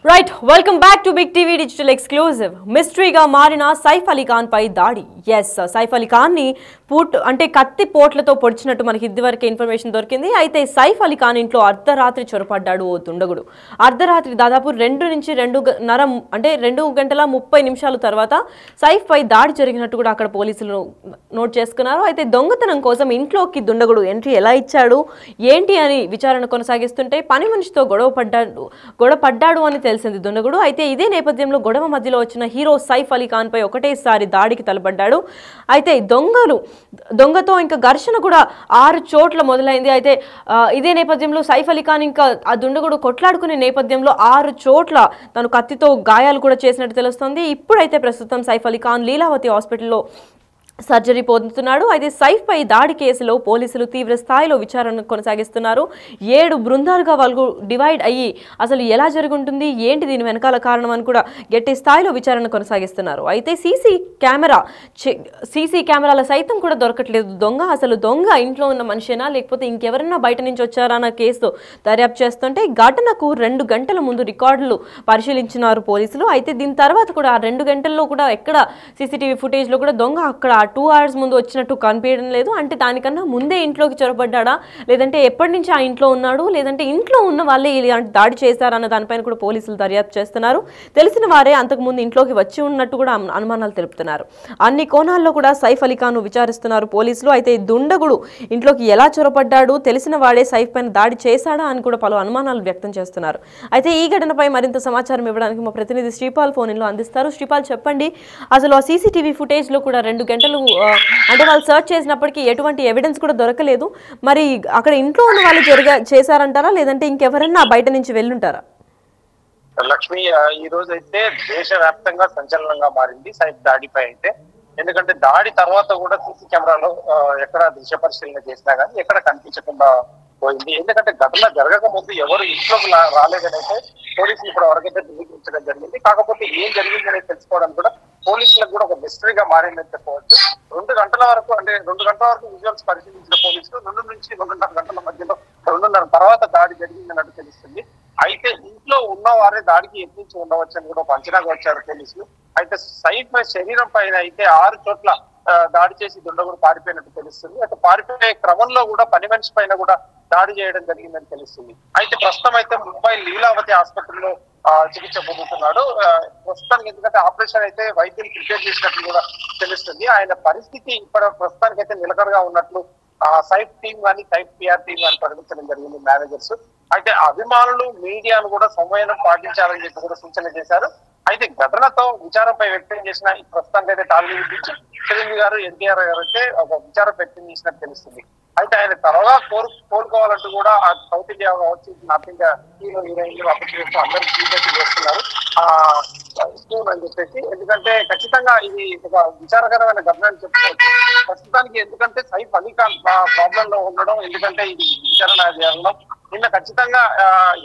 Right welcome back to big TV digital exclusive. మిస్టరీగా మారిన సైఫ్ అలీ ఖాన్ పై దాడి. ఎస్, సైఫ్ అలీ ఖాన్ ని కత్తి పోట్లతో పొడిచినట్టు మనకి ఇదివరకే ఇన్ఫర్మేషన్ దొరికింది. అయితే సైఫ్ అలీ ఖాన్ ఇంట్లో అర్ధరాత్రి చొరపడ్డాడు ఓ దుండగుడు. అర్ధరాత్రి దాదాపు 2 గంటల 30 నిమిషాల తర్వాత సైఫ్ పై దాడి జరిగినట్టు కూడా అక్కడ పోలీసులు నోట్ చేసుకున్నారు. అయితే దొంగతనం కోసం ఇంట్లోకి దుండగుడు ఎంట్రీ ఎలా ఇచ్చాడు ఏంటి అని విచారణ కొనసాగిస్తుంటే పని మనిషితో గొడవ పడ్డాడు అని తెలిసింది దుండగుడు. అయితే ఇదే నేపథ్యంలో గొడవ మధ్యలో వచ్చిన హీరో సైఫ్ అలీ ఖాన్ పై ఒకటేసారి దాడికి తలపడ్డాడు. అయితే దొంగతో ఇంకా ఘర్షణ కూడా 6 చోట్ల మొదలైంది. అయితే ఇదే నేపథ్యంలో సైఫ్ అలీ ఖాన్ ఇంకా ఆ దుండగుడు కొట్లాడుకునే నేపథ్యంలో 6 చోట్ల తను కత్తితో గాయాలు కూడా చేసినట్టు తెలుస్తోంది. ఇప్పుడైతే ప్రస్తుతం సైఫ్ అలీ ఖాన్ లీలావతి హాస్పిటల్లో సర్జరీ పొందుతున్నాడు. అయితే సైఫ్ పై దాడి కేసులో పోలీసులు తీవ్ర స్థాయిలో విచారణ కొనసాగిస్తున్నారు. 7 బృందాలుగా వాళ్ళు డివైడ్ అయ్యి అసలు ఎలా జరుగుంటుంది ఏంటి దీని వెనకాల కారణం అని కూడా గట్టి స్థాయిలో విచారణ కొనసాగిస్తున్నారు. అయితే సీసీ కెమెరాల సైతం కూడా దొరకట్లేదు. దొంగ ఇంట్లో ఉన్న మనిషేనా లేకపోతే ఇంకెవరన్నా బయట నుంచి వచ్చారా అన్న కేసు దర్యాప్తు చేస్తుంటే ఘటనకు 2 గంటల ముందు రికార్డులు పరిశీలించినారు పోలీసులు. అయితే దీని తర్వాత కూడా ఆ 2 గంటల్లో కూడా ఎక్కడ సీసీటీవీ ఫుటేజ్లో కూడా దొంగ అక్కడ 2 hours ముందు వచ్చినట్టు కనిపించడం లేదు. అంటే దానికన్నా ముందే ఇంట్లోకి చొరబడ్డా లేదంటే ఎప్పటి నుంచి ఆ ఇంట్లో ఉన్నాడు లేదంటే ఇంట్లో ఉన్న వాళ్ళే ఇలాంటి దాడి చేశారన్న దానిపైన కూడా పోలీసులు దర్యాప్తు చేస్తున్నారు. తెలిసిన వారే అంతకుముందు ఇంట్లోకి వచ్చి ఉన్నట్టు కూడా అనుమానాలు తెలుపుతున్నారు. అన్ని కోణాల్లో కూడా సైఫ్ అలీ ఖాన్ విచారిస్తున్నారు పోలీసులు. అయితే దుండగుడు ఇంట్లోకి ఎలా చొరబడ్డాడు, తెలిసిన వాడే సైఫ్ పైన దాడి చేశాడా అని కూడా పలు అనుమానాలు వ్యక్తం చేస్తున్నారు. అయితే ఈ ఘటనపై మరింత సమాచారం ఇవ్వడానికి మా ప్రతినిధి శ్రీపాల్ ఫోన్ ఇన్లో అందిస్తారు. శ్రీపాల్, చెప్పండి, అసలు ఆ సీసీటీవీ ఫుటేజ్ లో కూడా 2 గంటలు అంటే వాళ్ళు సర్చ్ చేసినప్పటికీ ఎటువంటి ఎవిడెన్స్ కూడా దొరకలేదు. మరి అక్కడ ఇంట్లో ఉన్న వాళ్ళు చేశారంటారా లేదంటే ఇంకెవరన్నా బయట నుంచి వెళ్ళుంటారా? లక్ష్మి, ఈ రోజు అయితే దేశవ్యాప్తంగా సంచలనంగా మారింది సైఫ్ దాడిపై. అయితే ఎందుకంటే దాడి తర్వాత కూడా సీసీ కెమెరాలో ఎక్కడ దృశ్య పరిశీలన చేసినా కానీ ఎక్కడ కనిపించకుండా పోయింది. ఎందుకంటే ఘటన జరగక ముందు ఎవరు ఇంట్లోకి రాలేదని అయితే పోలీసులు ఇప్పుడు వరకైతే ధృవీకరించడం జరిగింది. కాకపోతే ఏం జరిగిందని తెలుసుకోవడం కూడా పోలీసులకు కూడా ఒక మిస్టరీగా మారిందని చెప్పవచ్చు. 2 గంటల వరకు విజువల్స్ పరిశీలించిన పోలీసులు 2 నుంచి 2.5 గంటల మధ్యలో 2:30 తర్వాత దాడి జరిగిందన్నట్టు తెలుస్తుంది. అయితే ఇంట్లో ఉన్న వారే దాడికి యత్నించి ఉండవచ్చు అని కూడా ఒక అంచనాగా వచ్చారు పోలీసులు. అయితే సైఫ్ శరీరం పైన అయితే 6 చోట్ల దాడి చేసి దుండగుడు పారిపోయినట్టు తెలుస్తుంది. అయితే పారిపోయే క్రమంలో కూడా పని మనిషి పైన కూడా దాడి చేయడం జరిగిందని తెలుస్తుంది. అయితే ప్రస్తుతం అయితే ముంబై లీలావతి ఆసుపత్రిలో చికిత్స పొందుతున్నాడు ప్రస్తుతానికి. ఎందుకంటే ఆపరేషన్ అయితే వైద్యులు ప్రిపేర్ చేసినట్లు కూడా తెలుస్తుంది. ఆయన పరిస్థితి ఇప్పుడు ప్రస్తుతానికి అయితే నిలకడగా ఉన్నట్లు సైఫ్ టీం కానీ సైఫ్ పిఆర్ టీం కానీ ప్రకటించడం జరిగింది మేనేజర్స్. అయితే అభిమానులు మీడియాను కూడా సంయమనం పాటించాలని చెప్పి కూడా సూచన చేశారు. అయితే ఘటనతో విచారంపై వ్యక్తం చేసిన ప్రస్తుతానికి అయితే టాలీవుడ్ నుంచి చిరంజీవి గారు, ఎన్టీఆర్ గారు అయితే ఒక విచారం వ్యక్తం చేసినట్టు తెలుస్తుంది. అయితే ఆయన త్వరగా కోలుకోవాలంటూ కూడా ఆ సౌత్ ఇండియా కావచ్చు, నార్త్ ఇండియా హీరో హీరోయిన్లు అప్పటి చేస్తూ అందరూ ట్రీట్మెంట్ చేస్తున్నారు అని చెప్పేసి. ఎందుకంటే ఖచ్చితంగా ఇది ఒక విచారకరమైన ఘటన అని చెప్పుకోవచ్చు ప్రస్తుతానికి. ఎందుకంటే సైఫ్ అలీ ఖాన్ ప్రాబ్లం లో ఉండడం, ఎందుకంటే ఇది విచారణ జరగడం నిన్న ఖచ్చితంగా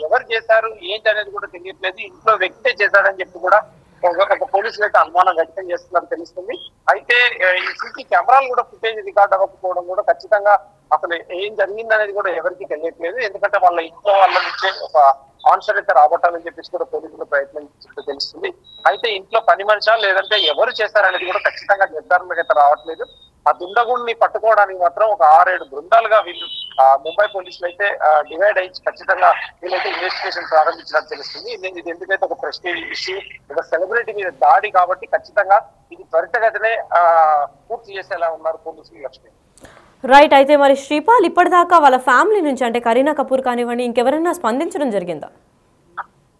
ఎవరు చేశారు ఏంటి అనేది కూడా తెలియట్లేదు. ఇంట్లో వ్యక్తే చేశారని చెప్పి కూడా ఒక పోలీసులు అయితే అనుమానం వ్యక్తం చేస్తున్నారు తెలుస్తుంది. అయితే ఈ సీసీ కెమెరాలు కూడా ఫుటేజ్ రికార్డ్ అవ్వకపోవడం కూడా ఖచ్చితంగా అసలు ఏం జరిగింది అనేది కూడా ఎవరికి తెలియట్లేదు. ఎందుకంటే వాళ్ళ ఇంట్లో వాళ్ళ నుంచే ఒక ఆన్సర్ అయితే రాబట్టాలని చెప్పేసి కూడా పోలీసులు ప్రయత్నించినట్టు తెలుస్తుంది. అయితే ఇంట్లో పని మనిషా లేదంటే ఎవరు చేశారనేది కూడా ఖచ్చితంగా నిర్ధారణకు అయితే రావట్లేదు. ఆ దుండగుడిని పట్టుకోవడానికి మాత్రం ఒక 6-7 బృందాలుగా వీళ్ళు ముంబై పోలీసులు అయితే డివైడ్ అయ్యి ఖచ్చితంగా వీళ్ళైతే ఇన్వెస్టిగేషన్ ప్రారంభించినట్టు తెలుస్తుంది. ఇది ఎందుకైతే ఒక ప్రెస్టీజ్ ఇష్యూ, ఒక సెలబ్రిటీ మీద దాడి కాబట్టి ఖచ్చితంగా ఇది త్వరితగతినే పూర్తి చేసేలా ఉన్నారు పోలీసులు. లక్ష్మి, రైట్. అయితే మరి శ్రీపాల్, ఇప్పటిదాకా వాళ్ళ ఫ్యామిలీ నుంచి అంటే కరీనా కపూర్ కానివ్వండి ఇంకెవరైనా స్పందించడం జరిగిందా?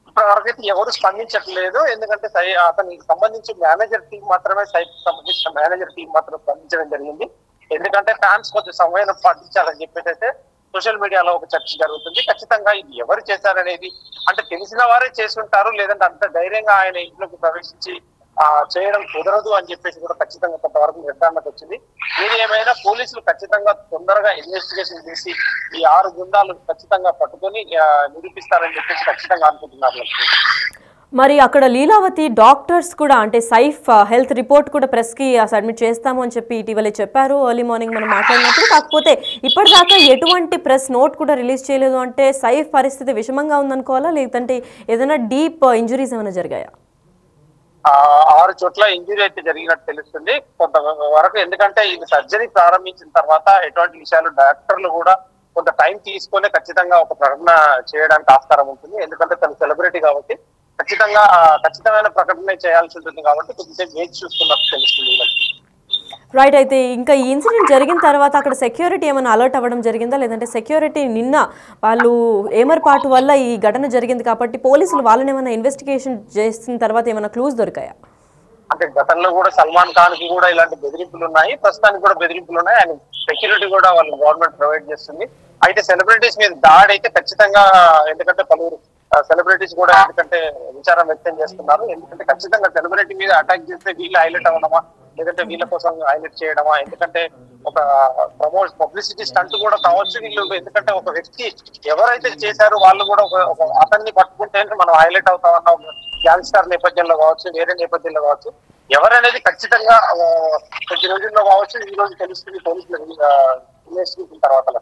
ఇప్పటివరకైతే ఎవరు స్పందించట్లేదు. ఎందుకంటే అతనికి సంబంధించి మేనేజర్ టీం మాత్రమే సైట్కి సంబంధించిన మేనేజర్ టీం మాత్రం స్పందించడం జరిగింది. ఎందుకంటే ఫ్యాన్స్ కొంచెం సమయం పాటించాలని చెప్పేసి అయితే సోషల్ మీడియాలో ఒక చర్చ జరుగుతుంది. ఖచ్చితంగా ఇది ఎవరు చేశారనేది అంటే తెలిసిన వారే చేసుంటారు, లేదంటే అంత ధైర్యంగా ఆయన ఇంట్లోకి ప్రవేశించి చేయడం కుదరదు అని చెప్పేసి కూడా ఖచ్చితంగా కొంతవరకు నిర్ధారణకు వచ్చింది. ఏది ఏమైనా పోలీసులు ఖచ్చితంగా తొందరగా ఇన్వెస్టిగేషన్ చేసి ఈ 6 బృందాలు ఖచ్చితంగా పట్టుకొని నిరూపిస్తారని చెప్పేసి ఖచ్చితంగా అనుకుంటున్నారు. మరి అక్కడ లీలావతి డాక్టర్స్ కూడా అంటే సైఫ్ హెల్త్ రిపోర్ట్ కూడా ప్రెస్కి సబ్మిట్ చేస్తాము అని చెప్పి ఇటీవలే చెప్పారు ఎర్లీ మార్నింగ్ మనం మాట్లాడినప్పుడు. కాకపోతే ఇప్పటిదాకా ఎటువంటి ప్రెస్ నోట్ కూడా రిలీజ్ చేయలేదు. అంటే సైఫ్ పరిస్థితి విషమంగా ఉందనుకోవాలా, లేదంటే ఏదైనా డీప్ ఇంజురీస్ ఏమైనా జరిగాయా? 6 చోట్ల ఇంజురీ అయితే జరిగినట్టు తెలుస్తుంది కొంత వరకు. ఎందుకంటే ఇది సర్జరీ ప్రారంభించిన తర్వాత ఎటువంటి విషయాలు డాక్టర్లు కూడా కొంత టైం తీసుకొని ఖచ్చితంగా ఒక ప్రకటన చేయడానికి ఆస్కారం ఉంటుంది. ఎందుకంటే తను సెలబ్రిటీ కాబట్టి ఖచ్చితమైన ప్రకటన చేయాల్సి ఉంటుంది కాబట్టి కొద్దిసేపు వేచి చూస్తున్నట్టు తెలుస్తుంది. రైట్. అయితే ఇంకా ఈ ఇన్సిడెంట్ జరిగిన తర్వాత అక్కడ సెక్యూరిటీ ఏమైనా అలర్ట్ అవ్వడం జరిగిందా, లేదంటే సెక్యూరిటీ నిన్న వాళ్ళు ఏమర్పాటు వల్ల ఈ ఘటన జరిగింది కాబట్టి పోలీసులు వాళ్ళని ఏమైనా ఇన్వెస్టిగేషన్ చేసిన తర్వాత ఏమైనా క్లూస్ దొరికాయా? అంటే గతంలో కూడా సల్మాన్ ఖాన్ కి కూడా ఇలాంటి బెదిరింపులు ఉన్నాయి, ప్రస్తుతానికి కూడా బెదిరింపులు ఉన్నాయి. అండ్ సెక్యూరిటీ కూడా వాళ్ళు గవర్నమెంట్ ప్రొవైడ్ చేస్తుంది. అయితే సెలబ్రిటీస్ మీద దాడి అయితే ఖచ్చితంగా, ఎందుకంటే పలువురు సెలబ్రిటీస్ కూడా ఎందుకంటే విచారం వ్యక్తం చేస్తున్నారు. ఎందుకంటే ఖచ్చితంగా సెలబ్రిటీ మీద అటాక్ చేస్తే వీళ్ళు హైలైట్ అవ్వడమా, లేదంటే వీళ్ళ కోసం హైలైట్ చేయడమా, ఎందుకంటే ఒక పబ్లిసిటీ స్టంట్ కూడా కావచ్చు వీళ్ళు. ఎందుకంటే ఒక వ్యక్తి ఎవరైతే చేశారో వాళ్ళు కూడా ఒక అతన్ని పట్టుకుంటే మనం హైలైట్ అవుతామన్న ఒక గ్యాంగ్స్టార్ నేపథ్యంలో కావచ్చు, వేరే నేపథ్యంలో కావచ్చు, ఎవరనేది ఖచ్చితంగా కొద్ది రోజుల్లో కావచ్చు ఈ రోజు తెలుస్తుంది పోలీసులు ఇన్వెస్టిగేషన్ తర్వాత.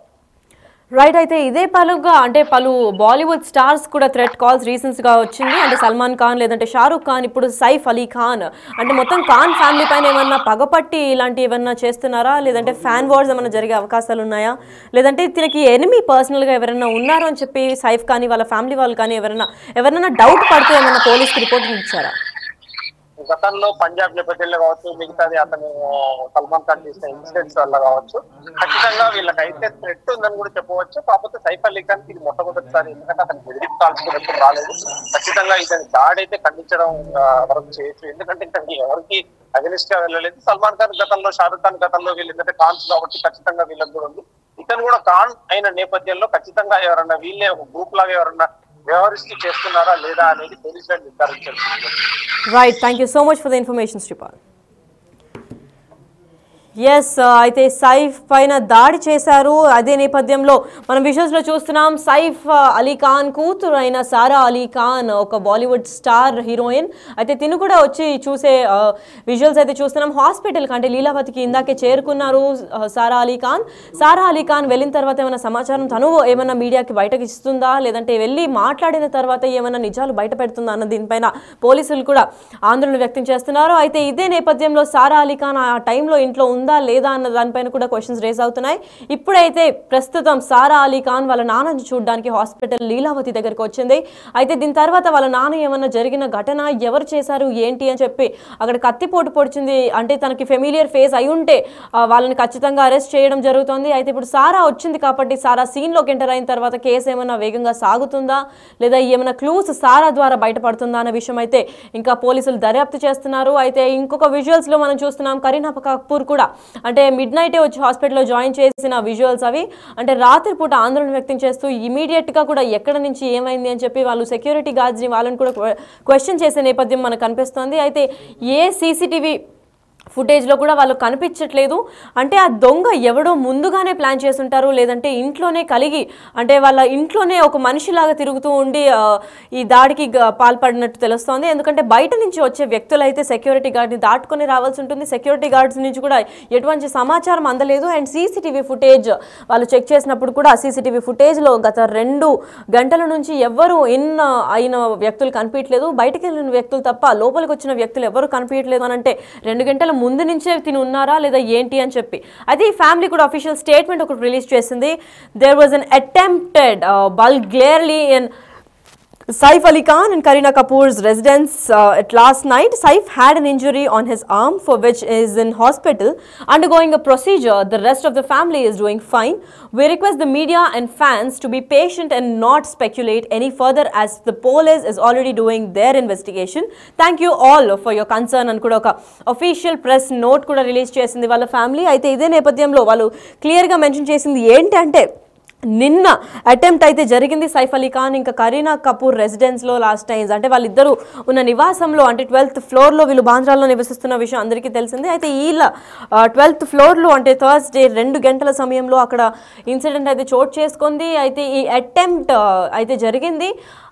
రైట్. అయితే ఇదే పలుగా అంటే పలు బాలీవుడ్ స్టార్స్ కూడా థ్రెట్ కాల్స్ రీసెంట్స్గా వచ్చింది. అంటే సల్మాన్ ఖాన్, లేదంటే షారూక్ ఖాన్, ఇప్పుడు సైఫ్ అలీ ఖాన్. అంటే మొత్తం ఖాన్ ఫ్యామిలీ పైన ఏమన్నా పగపట్టి ఇలాంటి ఏమన్నా చేస్తున్నారా, లేదంటే ఫ్యాన్ వార్స్ ఏమైనా జరిగే అవకాశాలు ఉన్నాయా, లేదంటే దీనికి ఎనిమి పర్సనల్గా ఎవరైనా ఉన్నారు అని చెప్పి సైఫ్ కానీ వాళ్ళ ఫ్యామిలీ వాళ్ళు కానీ ఎవరైనా డౌట్ పడితే ఏమైనా పోలీస్కి రిపోర్ట్ ఇచ్చారా? గతంలో పంజాబ్ నేపథ్యంలో కావచ్చు, మిగతాది అతను సల్మాన్ ఖాన్ చేసిన ఇన్సిడెంట్స్ వల్ల కావచ్చు, ఖచ్చితంగా వీళ్ళకైతే థ్రెట్ ఉందని కూడా చెప్పవచ్చు. కాకపోతే సైఫ్ అలీ ఖాన్ ఇది మొట్టమొదటిసారి, ఎందుకంటే అతను బెదిరింపు కాల్స్ కూడా ఎప్పుడు రాలేదు. ఖచ్చితంగా ఇతని దాడి అయితే ఖండించడం వరకు చేయొచ్చు, ఎందుకంటే ఇతనికి ఎవరికి అగెనిస్ట్ గా వెళ్ళలేదు. సల్మాన్ ఖాన్ గతంలో, షారూక్ ఖాన్ గతంలో వీళ్ళు ఎందుకంటే ఖాన్స్ కాబట్టి ఖచ్చితంగా వీళ్ళకి కూడా ఉంది. ఇతను కూడా ఖాన్ అయిన నేపథ్యంలో ఖచ్చితంగా ఎవరన్నా వీళ్ళే ఒక గ్రూప్ లాగా ఎవరన్నా వ్యవహరిస్తూ చేస్తున్నారా లేదా అనేది పోలీసులు నిర్ధారించారు. Right. Thank you so much for the information Sripal. Yes, అయితే సైఫ్ పైన దాడి చేశారు. అదే నేపథ్యంలో మనం విజువల్స్లో చూస్తున్నాం సైఫ్ అలీ ఖాన్ కూతురు అయిన సారా అలీ ఖాన్, ఒక బాలీవుడ్ స్టార్ హీరోయిన్. అయితే తిను కూడా వచ్చి చూసే విజువల్స్ అయితే చూస్తున్నాం. హాస్పిటల్కి అంటే లీలావతికి ఇందాకే చేరుకున్నారు సారా అలీ ఖాన్. సారా అలీ ఖాన్ వెళ్ళిన తర్వాత ఏమైనా సమాచారం తను ఏమైనా మీడియాకి బయటకు ఇస్తుందా, లేదంటే వెళ్ళి మాట్లాడిన తర్వాత ఏమైనా నిజాలు బయట పెడుతుందా అన్న దీనిపైన పోలీసులు కూడా ఆందోళన వ్యక్తం చేస్తున్నారు. అయితే ఇదే నేపథ్యంలో సారా అలీ ఖాన్ ఆ టైంలో ఇంట్లో ఉందా లేదా అన్న దానిపైన కూడా క్వశ్చన్స్ రేస్ అవుతున్నాయి. ఇప్పుడైతే ప్రస్తుతం సారా అలీ ఖాన్ వాళ్ళ నాన్నని చూడడానికి హాస్పిటల్ లీలావతి దగ్గరకు వచ్చింది. అయితే దీని తర్వాత వాళ్ళ నాన్న ఏమన్నా జరిగిన ఘటన, ఎవరు చేశారు ఏంటి అని చెప్పి అక్కడ కత్తిపోటు పొడిచింది. అంటే తనకి ఫెమిలియర్ ఫేస్ అయి ఉంటే వాళ్ళని ఖచ్చితంగా అరెస్ట్ చేయడం జరుగుతుంది. అయితే ఇప్పుడు సారా వచ్చింది కాబట్టి సారా సీన్లోకి ఎంటర్ అయిన తర్వాత కేసు ఏమైనా వేగంగా సాగుతుందా, లేదా ఏమైనా క్లూస్ సారా ద్వారా బయటపడుతుందా అన్న విషయం అయితే ఇంకా పోలీసులు దర్యాప్తు చేస్తున్నారు. అయితే ఇంకొక విజువల్స్లో మనం చూస్తున్నాం కరీనా కపూర్ కూడా అంటే మిడ్ నైటే వచ్చి హాస్పిటల్లో జాయిన్ చేసిన విజువల్స్ అవి. అంటే రాత్రిపూట ఆందోళన వ్యక్తం చేస్తూ ఇమీడియట్గా కూడా ఎక్కడ నుంచి ఏమైంది అని చెప్పి వాళ్ళు సెక్యూరిటీ గార్డ్స్ని వాళ్ళని కూడా క్వశ్చన్ చేసే నేపథ్యం మనకు కనిపిస్తుంది. అయితే ఏ సీసీటీవీ ఫుటేజ్లో కూడా వాళ్ళు కనిపించట్లేదు. అంటే ఆ దొంగ ఎవడో ముందుగానే ప్లాన్ చేసుంటారు, లేదంటే ఇంట్లోనే కలిగి అంటే వాళ్ళ ఇంట్లోనే ఒక మనిషిలాగా తిరుగుతూ ఉండి ఈ దాడికి పాల్పడినట్టు తెలుస్తోంది. ఎందుకంటే బయట నుంచి వచ్చే వ్యక్తులు అయితే సెక్యూరిటీ గార్డ్ని దాటుకొని రావాల్సి ఉంటుంది. సెక్యూరిటీ గార్డ్స్ నుంచి కూడా ఎటువంటి సమాచారం అందలేదు. అండ్ సీసీటీవీ ఫుటేజ్ వాళ్ళు చెక్ చేసినప్పుడు కూడా ఆ సీసీటీవీ ఫుటేజ్లో గత 2 గంటల నుంచి ఎవ్వరూ అయిన వ్యక్తులు కనిపించలేదు. బయటకు వెళ్ళిన వ్యక్తులు తప్ప లోపలికి వచ్చిన వ్యక్తులు ఎవరు కనిపించట్లేదు అని అంటే 2 గంటల ముందు నుంచే తిని ఉన్నారా లేదా ఏంటి అని చెప్పి. అయితే ఈ ఫ్యామిలీ కూడా అఫీషియల్ స్టేట్మెంట్ ఒకటి రిలీజ్ చేసింది. There was an attempted vulgarly in Saif Ali Khan and Kareena Kapoor's residence at last night. Saif had an injury on his arm for which is in hospital undergoing a procedure. The rest of the family is doing fine. We request the media and fans to be patient and not speculate any further as the police is already doing their investigation. Thank you all for your concern and kuda oka official press note kuda release chesindi valla family. Aithe ide nepadyamlo vallu clear ga mention chesindi enti ante నిన్న attempt అయితే జరిగింది సైఫ్ అలీ ఖాన్ ఇంకా Kareena Kapoor రెసిడెన్స్లో last times అంటే వాళ్ళిద్దరూ ఉన్న నివాసంలో అంటే 12th ఫ్లోర్లో వీళ్ళు బాంద్రాలో నివసిస్తున్న విషయం అందరికీ తెలిసిందే. అయితే వీళ్ళ 12th ఫ్లోర్లో అంటే థర్స్డే 2 గంటల సమయంలో అక్కడ ఇన్సిడెంట్ అయితే చోటు చేసుకుంది. అయితే ఈ అటెంప్ట్ అయితే జరిగింది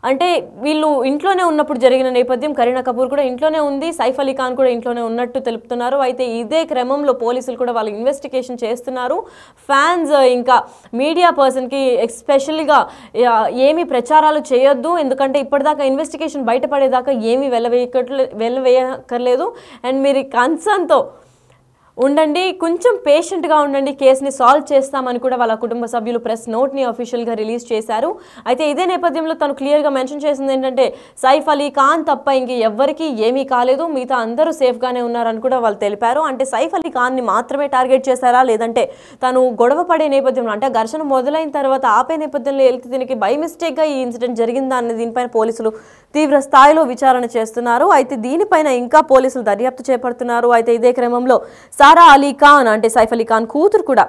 అంటే వీళ్ళు ఇంట్లోనే ఉన్నప్పుడు జరిగిన నేపథ్యం. కరీనా కపూర్ కూడా ఇంట్లోనే ఉంది, సైఫ్ అలీ ఖాన్ కూడా ఇంట్లోనే ఉన్నట్టు తెలుపుతున్నారు. అయితే ఇదే క్రమంలో పోలీసులు కూడా వాళ్ళు ఇన్వెస్టిగేషన్ చేస్తున్నారు. ఫ్యాన్స్ ఇంకా మీడియా పర్సన్కి ఎస్పెషల్గా ఏమీ ప్రచారాలు చేయొద్దు, ఎందుకంటే ఇప్పటిదాకా ఇన్వెస్టిగేషన్ బయటపడేదాకా ఏమీ వెళ్ళవేయక్కర్లేదు అండ్ మీరు కన్సర్న్తో ఉండండి, కొంచెం పేషెంట్గా ఉండండి, కేసుని సాల్వ్ చేస్తామని కూడా వాళ్ళ కుటుంబ సభ్యులు ప్రెస్ నోట్ని అఫీషియల్గా రిలీజ్ చేశారు. అయితే ఇదే నేపథ్యంలో తను క్లియర్గా మెన్షన్ చేసింది ఏంటంటే సైఫ్ అలీ ఖాన్ తప్ప ఇంక ఎవ్వరికీ ఏమీ కాలేదు, మిగతా అందరూ సేఫ్గానే ఉన్నారని కూడా వాళ్ళు తెలిపారు. అంటే సైఫ్ అలీ ఖాన్ని మాత్రమే టార్గెట్ చేశారా లేదంటే తను గొడవ పడే నేపథ్యంలో అంటే ఘర్షణ మొదలైన తర్వాత ఆపే నేపథ్యంలో వెళ్తే దీనికి బై మిస్టేక్గా ఈ ఇన్సిడెంట్ జరిగిందా అనే దీనిపైన పోలీసులు తీవ్ర స్థాయిలో విచారణ చేస్తున్నారు. అయితే దీనిపైన ఇంకా పోలీసులు దర్యాప్తు చేపడుతున్నారు. అయితే ఇదే క్రమంలో సారా అలీ ఖాన్ అంటే సైఫ్ అలీ ఖాన్ కూతురు కూడా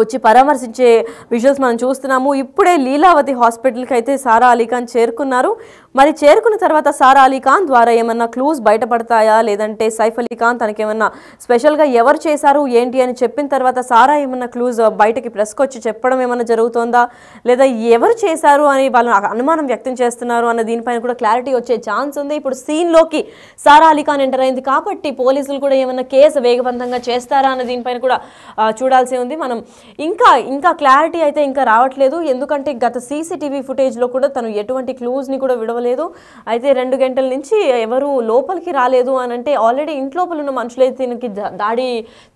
వచ్చి పరామర్శించే విజువల్స్ మనం చూస్తున్నాము. ఇప్పుడే లీలావతి హాస్పిటల్కి అయితే సారా అలీ ఖాన్ చేరుకున్నారు. మరి చేరుకున్న తర్వాత సారా అలీ ఖాన్ ద్వారా ఏమన్నా క్లూస్ బయటపడతాయా లేదంటే సైఫ్ అలీ ఖాన్ తనకేమన్నా స్పెషల్గా ఎవరు చేశారు ఏంటి అని చెప్పిన తర్వాత సారా ఏమన్నా క్లూస్ బయటకి ప్రెస్కి వచ్చి చెప్పడం ఏమన్నా జరుగుతుందా లేదా ఎవరు చేశారు అని వాళ్ళు అనుమానం వ్యక్తం చేస్తున్నారు అన్న దీనిపైన కూడా క్లారిటీ వచ్చే ఛాన్స్ ఉంది. ఇప్పుడు సీన్లోకి సారా అలీ ఖాన్ ఎంటర్ అయింది కాబట్టి పోలీసులు కూడా ఏమన్నా కేసు వేగవంతంగా చేస్తారా అన్న దీనిపైన కూడా చూడాల్సి ఉంది. మనం ఇంకా క్లారిటీ అయితే ఇంకా రావట్లేదు, ఎందుకంటే గత సీసీటీవీ ఫుటేజ్లో కూడా తను ఎటువంటి క్లూజ్ని కూడా విడవలేదు. అయితే 2 గంటల నుంచి ఎవరు లోపలికి రాలేదు అని అంటే ఆల్రెడీ ఇంట్లోపల ఉన్న మనుషులే దీనికి దాడి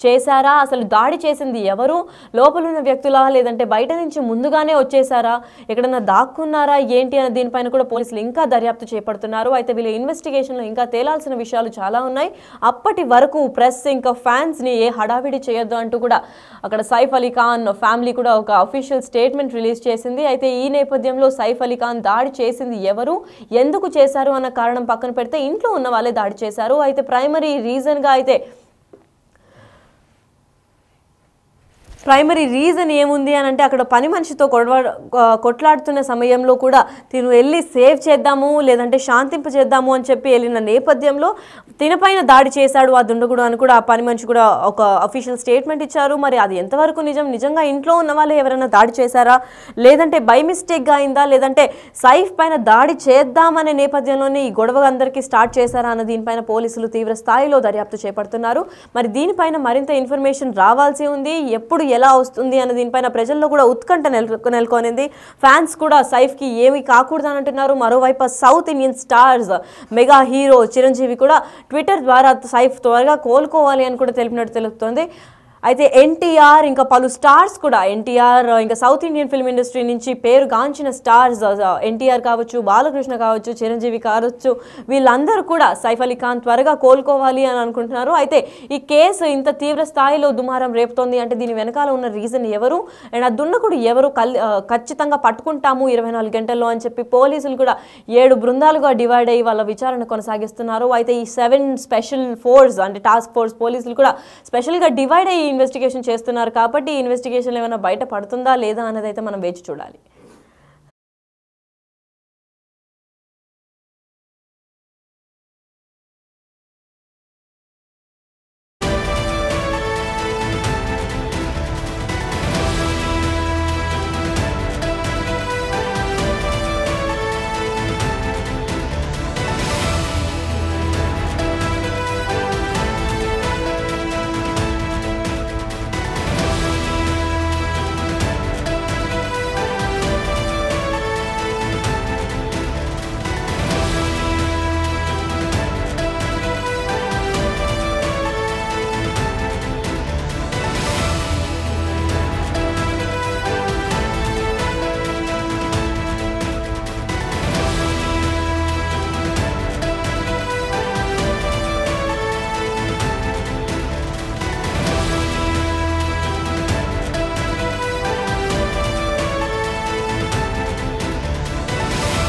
చేశారా, అసలు దాడి చేసింది ఎవరు, లోపల ఉన్న వ్యక్తులా లేదంటే బయట నుంచి ముందుగానే వచ్చేసారా, ఎక్కడన్నా దాక్కున్నారా ఏంటి అనే దీనిపైన కూడా పోలీసులు ఇంకా దర్యాప్తు చేపడుతున్నారు. అయితే వీళ్ళ ఇన్వెస్టిగేషన్లో ఇంకా తేలాల్సిన విషయాలు చాలా ఉన్నాయి. అప్పటి వరకు ప్రెస్ ఇంకా ఫ్యాన్స్ని ఏ హడావిడి చేయొద్దు అంటూ కూడా అక్కడ సైఫ్ అలీ ఖాన్ ఫ్యామిలీ కూడా ఒక అఫీషియల్ స్టేట్మెంట్ రిలీజ్ చేసింది. అయితే ఈ నేపథ్యంలో సైఫ్ అలీ ఖాన్ దాడి చేసింది ఎవరు, ఎందుకు చేశారు అన్న కారణం పక్కన పెడితే ఇంట్లో ఉన్న వాళ్ళే దాడి చేశారు. అయితే ప్రైమరీ రీజన్ ఏముంది అని అంటే అక్కడ పని మనిషితో కొట్లాడుతున్న సమయంలో కూడా తిను వెళ్ళి సేవ్ చేద్దాము లేదంటే శాంతింప చేద్దాము అని చెప్పి వెళ్ళిన నేపథ్యంలో తినపైన దాడి చేశాడు ఆ దుండగుడు అని కూడా ఆ పని మనిషి కూడా ఒక అఫీషియల్ స్టేట్మెంట్ ఇచ్చారు. మరి అది ఎంతవరకు నిజంగా ఇంట్లో ఉన్న వాళ్ళే ఎవరైనా దాడి చేశారా లేదంటే బై మిస్టేక్గా అయిందా లేదంటే సైఫ్ పైన దాడి చేద్దామనే నేపథ్యంలోనే ఈ గొడవ అందరికీ స్టార్ట్ చేశారా అన్న దీనిపైన పోలీసులు తీవ్ర స్థాయిలో దర్యాప్తు చేపడుతున్నారు. మరి దీనిపైన మరింత ఇన్ఫర్మేషన్ రావాల్సి ఉంది, ఎప్పుడు ఎలా వస్తుంది అన్న దీనిపైన ప్రజల్లో కూడా ఉత్కంఠ నెలకొనింది. ఫ్యాన్స్ కూడా సైఫ్కి ఏమీ కాకూడదు అని అంటున్నారు. మరోవైపు south Indian stars mega hero Chiranjeevi కూడా ట్విట్టర్ ద్వారా సైఫ్ త్వరగా కోలుకోవాలి అని కూడా తెలిపినట్టు తెలుపుతోంది. అయితే ఎన్టీఆర్ ఇంకా పలు స్టార్స్ కూడా ఎన్టీఆర్ ఇంకా సౌత్ ఇండియన్ ఫిల్మ్ ఇండస్ట్రీ నుంచి పేరుగాంచిన స్టార్స్ ఎన్టీఆర్ కావచ్చు, బాలకృష్ణ కావచ్చు, చిరంజీవి కావచ్చు, వీళ్ళందరూ కూడా సైఫ్ అలీ ఖాన్ త్వరగా కోలుకోవాలి అని అనుకుంటున్నారు. అయితే ఈ కేసు ఇంత తీవ్ర స్థాయిలో దుమారం రేపుతోంది అంటే దీని వెనకాల ఉన్న రీజన్ ఎవరు అండ్ ఆ దుండకుడు ఎవరు ఖచ్చితంగా పట్టుకుంటాము 24 గంటల్లో అని చెప్పి పోలీసులు కూడా 7 బృందాలుగా డివైడ్ అయ్యి వాళ్ళ విచారణ కొనసాగిస్తున్నారు. అయితే ఈ 7 స్పెషల్ ఫోర్స్ అంటే టాస్క్ ఫోర్స్ పోలీసులు కూడా స్పెషల్గా డివైడ్ అయ్యి ఇన్వెస్టిగేషన్ చేస్తున్నారు కాబట్టి ఈ ఇన్వెస్టిగేషన్ ఏమైనా బయట పడుతుందా లేదా అన్నది అయితే మనం వేచి చూడాలి.